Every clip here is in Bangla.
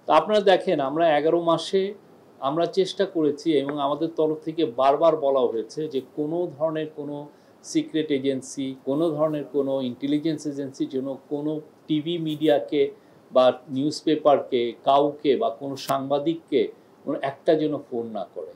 তো আপনারা দেখেন আমরা 11 মাসে আমরা চেষ্টা করেছি এবং আমাদের তরফ থেকে বারবার বলা হয়েছে যে কোনো ধরনের কোনো সিক্রেট এজেন্সি, কোনো ধরনের কোনো ইন্টেলিজেন্স এজেন্সি যেন কোনো টিভি মিডিয়াকে বা নিউজ পেপারকে কাউকে বা কোনো সাংবাদিককে কোনো একটা যেন ফোন না করে।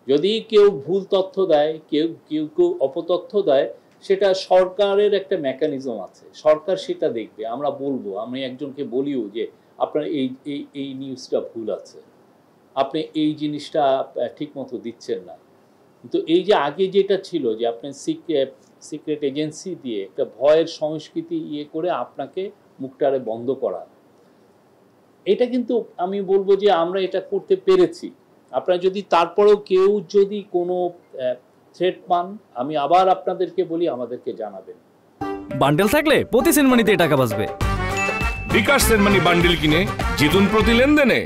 যদি কেউ ভুল তথ্য দেয়, কেউ কেউ কেউ অপতথ্য দেয়, সেটা সরকারের একটা মেকানিজম আছে, সরকার সেটা দেখবে। আমরা বলবো, আমি একজনকে বলিও যে আপনার এই এই এই নিউজটা ভুল আছে, আপনি এই জিনিসটা ঠিক মতো দিচ্ছেন না। কিন্তু এই যে আগে যেটা ছিল যে আপনি সিক্রেট এজেন্সি দিয়ে একটা ভয়ের সংস্কৃতি ইয়ে করে আপনাকে মুখটারে বন্ধ করা, এটা কিন্তু আমি বলবো যে আমরা এটা করতে পেরেছি। আপনারা যদি তারপরেও কেউ যদি কোনো থ্রেট পান, আমি আবার আপনাদেরকে বলি আমাদেরকে জানাবেন। বান্ডেল থাকলে প্রতি সেনমানিতে টাকা বাঁচবে। বিকাশ সেনমানি বান্ডেল কিনে জিতুন প্রতি লেনদেনে।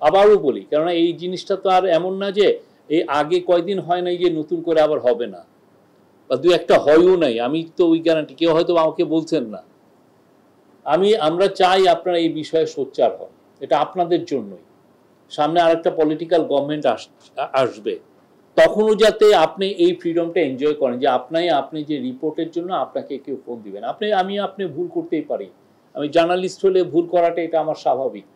আবারও বলি, কেননা এই জিনিসটা তো আর এমন না যে এই আগে কয়দিন হয় নাই যে নতুন করে আবার হবে না, বা দু একটা হয়ও নাই, আমি তো ওই গ্যারান্টি, কেউ হয়তো আমাকে বলছেন না। আমরা চাই আপনারা এই বিষয়ে সোচ্চার হন, এটা আপনাদের জন্যই। সামনে আরেকটা পলিটিক্যাল গভর্নমেন্ট আসবে, তখনও যাতে আপনি এই ফ্রিডমটা এনজয় করেন যে আপনি যে রিপোর্টের জন্য আপনাকে কেউ ফোন দিবেন। আপনি ভুল করতেই পারি, আমি জার্নালিস্ট হলে ভুল করাটা এটা আমার স্বাভাবিক।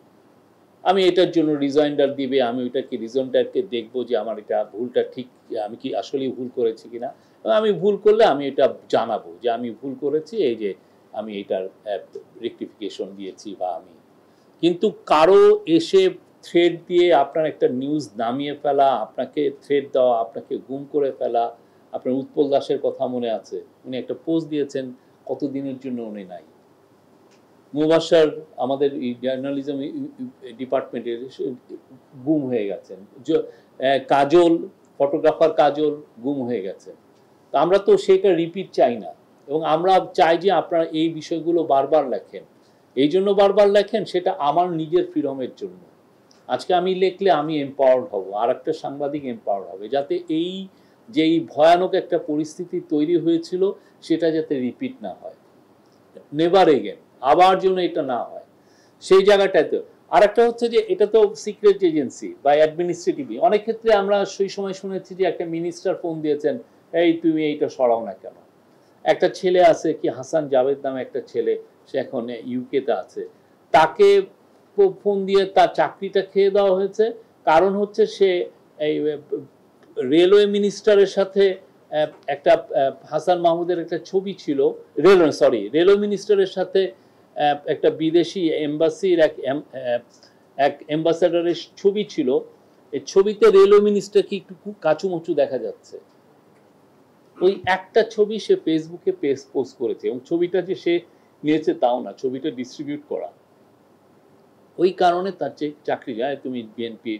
আমি এটার জন্য রিজাইন্ডার দিবে, আমি ওইটাকে রিজাইন্ডারকে দেখবো যে আমার এটা ভুলটা ঠিক, আমি কি আসলেই ভুল করেছি কিনা। আমি ভুল করলে আমি এটা জানাবো যে আমি ভুল করেছি, এই যে আমি এটার রেকটিফিকেশন দিয়েছি বা আমি। কিন্তু কারো এসে থ্রেড দিয়ে আপনার একটা নিউজ নামিয়ে ফেলা, আপনাকে থ্রেড দেওয়া, আপনাকে গুম করে ফেলা, আপনার উৎপল দাসের কথা মনে আছে, উনি একটা পোস্ট দিয়েছেন, কতদিনের জন্য উনি নাই। মুবাশশার আমাদের জার্নালিজম ডিপার্টমেন্টের গুম হয়ে গেছেন, কাজল, ফটোগ্রাফার কাজল গুম হয়ে গেছেন। তো আমরা তো সেটা রিপিট চাই না, এবং আমরা চাই যে আপনারা এই বিষয়গুলো বারবার লেখেন। এই জন্য বারবার লেখেন, সেটা আমার নিজের ফ্রিডমের জন্য। আজকে আমি লিখলে আমি এম্পাওয়ার্ড হব, আর একটা সাংবাদিক এম্পাওয়ার্ড হবে, যাতে এই যেই ভয়ানক একটা পরিস্থিতি তৈরি হয়েছিল সেটা যাতে রিপিট না হয়, নেভার এগেন, আবার যেন এটা না হয়, সেই জায়গাটাতে। আর একটা হচ্ছে যে এটা তো সিক্রেট এজেন্সি বা অ্যাডমিনিস্ট্রেটিভ, অনেক ক্ষেত্রে আমরা সেই সময় শুনেছি যে একটা মিনিস্টার ফোন দিয়েছেন, এই তুমি এইটা সরাও না কেন। একটা ছেলে আছে কি, হাসান জাভেদ নামে একটা ছেলে, সে এখন ইউকেতে আছে, তাকে ফোন দিয়ে তার চাকরিটা খেয়ে দেওয়া হয়েছে। কারণ হচ্ছে সে এই রেলওয়ে মিনিস্টারের সাথে একটা হাসান মাহমুদের একটা ছবি ছিল, রেলওয়ে মিনিস্টারের সাথে একটা বিদেশি এম্বাসির এক অ্যাম্বাসাডারের ছবি ছিল। এই ছবিতে রেলওয়ে মিনিস্টারকে একটু কাচুমচু দেখা যাচ্ছে। ওই একটা ছবি সে ফেসবুকে পোস্ট করেছে, এবং ছবিটা যে সে নিয়েছে তাও না, ছবিটা ডিস্ট্রিবিউট করা। ওই কারণে তার চাকরি যায়, তুমি বিএনপি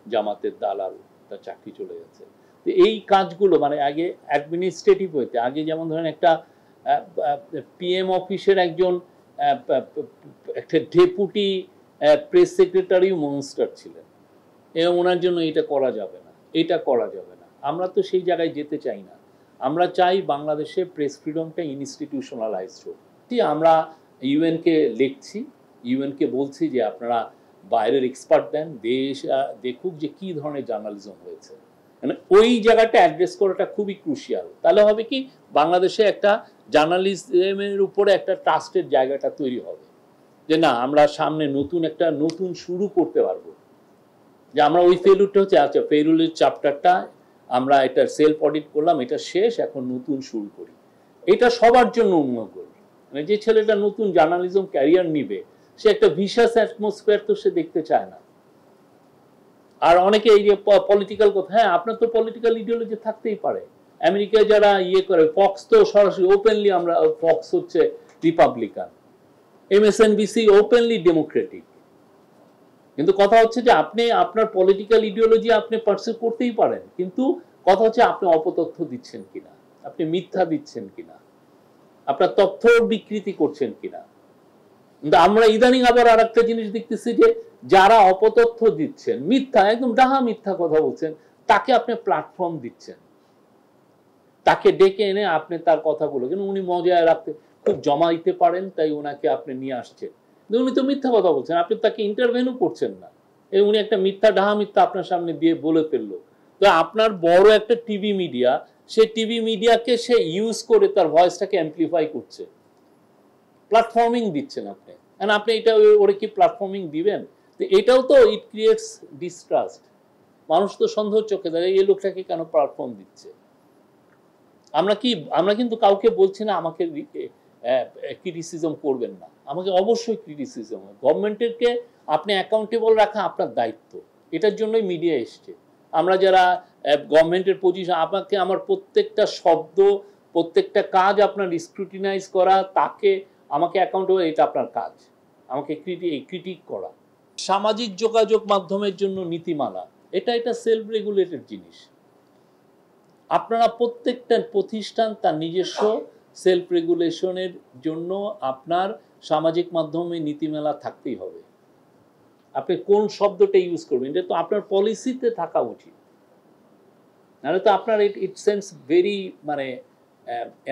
জামাতের দালাল, তার চাকরি চলে যাচ্ছে। তো এই কাজগুলো মানে আগে অ্যাডমিনিস্ট্রেটিভ হইতে, আগে যেমন ধরেন একটা পিএম অফিসের একজন একটা ডেপুটি প্রেস সেক্রেটারি মনস্টার ছিলেন, এবং ওনার জন্য এটা করা যাবে না, এটা করা যাবে না। আমরা তো সেই জায়গায় যেতে চাই না। আমরা চাই বাংলাদেশে প্রেস ফ্রিডমটা ইনস্টিটিউশনালাইজড হোক। আমরা ইউএনকে লিখছি, ইউএনকে বলছি যে আপনারা বাইরের এক্সপার্ট দেন, দেশ দেখুক যে কি ধরনের জার্নালিজম হয়েছে, মানে ওই জায়গাটা অ্যাড্রেস করাটা খুবই ক্রুশিয়াল। তাহলে হবে কি, বাংলাদেশে একটা জার্নালিজমের উপরে একটা ট্রাস্টের জায়গাটা তৈরি হবে, যে না আমরা সামনে নতুন শুরু করতে পারবো। যে আমরা ওই ফেলুরটা হচ্ছে, আচ্ছা ফেলুরের চ্যাপ্টারটা আমরা এটা সেলফ অডিট করলাম, এটা শেষ, এখন নতুন শুরু করি। এটা সবার জন্য উন্মঙ্গল। মানে যে ছেলেটা নতুন জার্নালিজম ক্যারিয়ার নিবে, সে একটা ভিশাস অ্যাটমসফিয়ার তো সে দেখতে চায় না। আর অনেকে এই যে পলিটিক্যাল কথা, হ্যাঁ আপনার তো পলিটিক্যাল ইডিওলজি থাকতেই পারে। আমেরিকায় যারা ইয়ে করে, ফক্স তো সরাসরি ওপেনলি, আমরা ফক্স হচ্ছে রিপাবলিকান, এমএসএনবিসি ওপেনলি ডেমোক্রেটিক। কিন্তু কথা হচ্ছে যে আপনি আপনার পলিটিক্যাল ইডিওলজি আপনি পারসিউ করতেই পারেন, কিন্তু কথা হচ্ছে আপনি অপতথ্য দিচ্ছেন কিনা, আপনি মিথ্যা দিচ্ছেন কিনা, আপনার তথ্য বিকৃতি করছেন কিনা। কিন্তু আমরা ইদানিং আবার আর একটা জিনিস দেখতেছি যে যারা অপতথ্য দিচ্ছেন, মিথ্যা, একদম ডাহা মিথ্যা কথা বলছেন, তাকে আপনি প্ল্যাটফর্ম দিচ্ছেন, তাকে ডেকে এনে আপনি তার কথাগুলো, কিন্তু উনি মজায় রাখতে খুব জমা দিতে পারেন, তাই ওনাকে আপনি নিয়ে আসছেন। উনি তো মিথ্যা কথা বলছেন, আপনি তাকে ইন্টারভেনও করছেন না, উনি একটা মিথ্যা ডাহা মিথ্যা আপনার সামনে দিয়ে বলে ফেললো। তো আপনার বড় একটা টিভি মিডিয়া, সে টিভি মিডিয়াকে সে ইউজ করে তার ভয়েসটাকে অ্যাম্পলিফাই করছে, প্ল্যাটফর্মিং দিচ্ছেন আপনি। আপনি এটা ওরে কি প্ল্যাটফর্মিং দিবেন? তো এটাও তো ইট ক্রিয়েটস ডিস্ট্রাস্ট। মানুষ তো সন্দেহ চোখে দাঁড়ায় এই লোকটাকে কেন প্ল্যাটফর্ম দিচ্ছে। আমরা কিন্তু কাউকে বলছি না আমাকে ক্রিটিসিজম করবেন না, আমাকে অবশ্যই ক্রিটিসিজম। গভর্নমেন্টেরকে আপনি অ্যাকাউন্টেবল রাখা আপনার দায়িত্ব, এটার জন্যই মিডিয়া এসছে। আমরা যারা গভর্নমেন্টের পজিশন, আপনাকে আমার প্রত্যেকটা শব্দ প্রত্যেকটা কাজ আপনার স্ক্রুটিনাইজ করা, তাকে আমাকে অ্যাকাউন্টেবল, এটা আপনার কাজ, আমাকে ক্রিটিক করা। সামাজিক যোগাযোগ মাধ্যমের জন্য নীতিমালা, এটা সেলফ রেগুলেটেড জিনিস। আপনারা প্রত্যেকটা প্রতিষ্ঠান তার নিজস্ব সেলফ রেগুলেশনের জন্য আপনার সামাজিক মাধ্যমে নীতিমালা থাকতেই হবে। আপনি কোন শব্দটা ইউজ করবেন এটা তো আপনার পলিসিতে থাকা উচিত, নাহলে তো আপনার ইট সেন্স ভেরি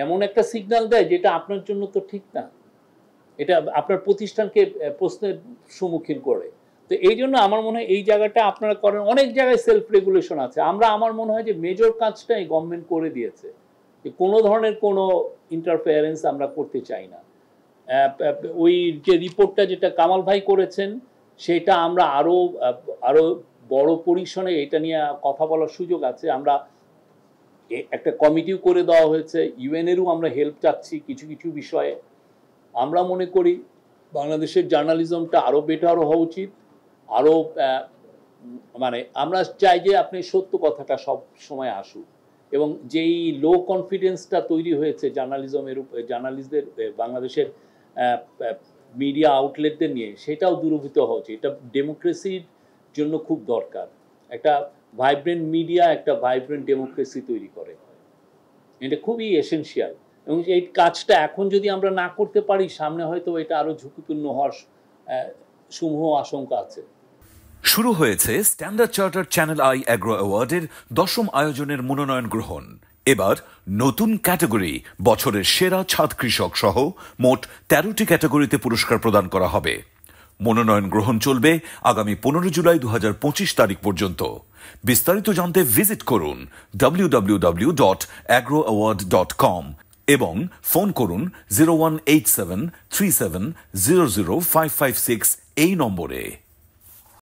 এমন একটা সিগন্যাল দেয় যেটা আপনার জন্য তো ঠিক না, এটা আপনার প্রতিষ্ঠানকে প্রশ্নের সম্মুখীন করে। তো এই জন্য আমার মনে হয় এই জায়গাটা আপনারা করেন। অনেক জায়গায় সেলফ রেগুলেশন আছে, আমার মনে হয় যে মেজর কাজটাই গভর্নমেন্ট করে দিয়েছে, কোনো ধরনের কোনো ইন্টারফেয়ারেন্স আমরা করতে চাই না। ওই যে রিপোর্টটা যেটা কামাল ভাই করেছেন সেটা আমরা আরো বড় পরিসরে এটা নিয়ে কথা বলার সুযোগ আছে। আমরা একটা কমিটিও করে দেওয়া হয়েছে, ইউএনেরও আমরা হেল্প চাচ্ছি কিছু কিছু বিষয়ে। আমরা মনে করি বাংলাদেশের জার্নালিজমটা আরো বেটার হওয়া উচিত, আরো আমরা চাই যে আপনি সত্য কথাটা সব সময় আসুক, এবং যেই লো কনফিডেন্সটা তৈরি হয়েছে জার্নালিস্টদের বাংলাদেশের মিডিয়া আউটলেটদের নিয়ে, সেটাও দূরীভূত হওয়া উচিত। এটা ডেমোক্রেসির জন্য খুব দরকার। একটা ভাইব্রেন্ট মিডিয়া একটা ভাইব্রেন্ট ডেমোক্রেসি তৈরি করে, এটা খুবই এসেনশিয়াল। এবং এই কাজটা এখন যদি আমরা না করতে পারি, সামনে হয়তো এটা আরো ঝুঁকিপূর্ণ হওয়ার সমূহ আশঙ্কা আছে। শুরু হয়েছে standard charter channel I agro অ্যাওয়ার্ডের 10ম আয়োজনের মনোনয়ন গ্রহণ। এবার নতুন ক্যাটাগরি বছরের সেরা ছাদ কৃষক সহ মোট 13টি ক্যাটাগরিতে পুরস্কার প্রদান করা হবে। মনোনয়ন গ্রহণ চলবে আগামী 15 জুলাই 2025 তারিখ পর্যন্ত। বিস্তারিত জানতে ভিজিট করুন www.agroaward.com এবং ফোন করুন 018737000556 এই নম্বরে।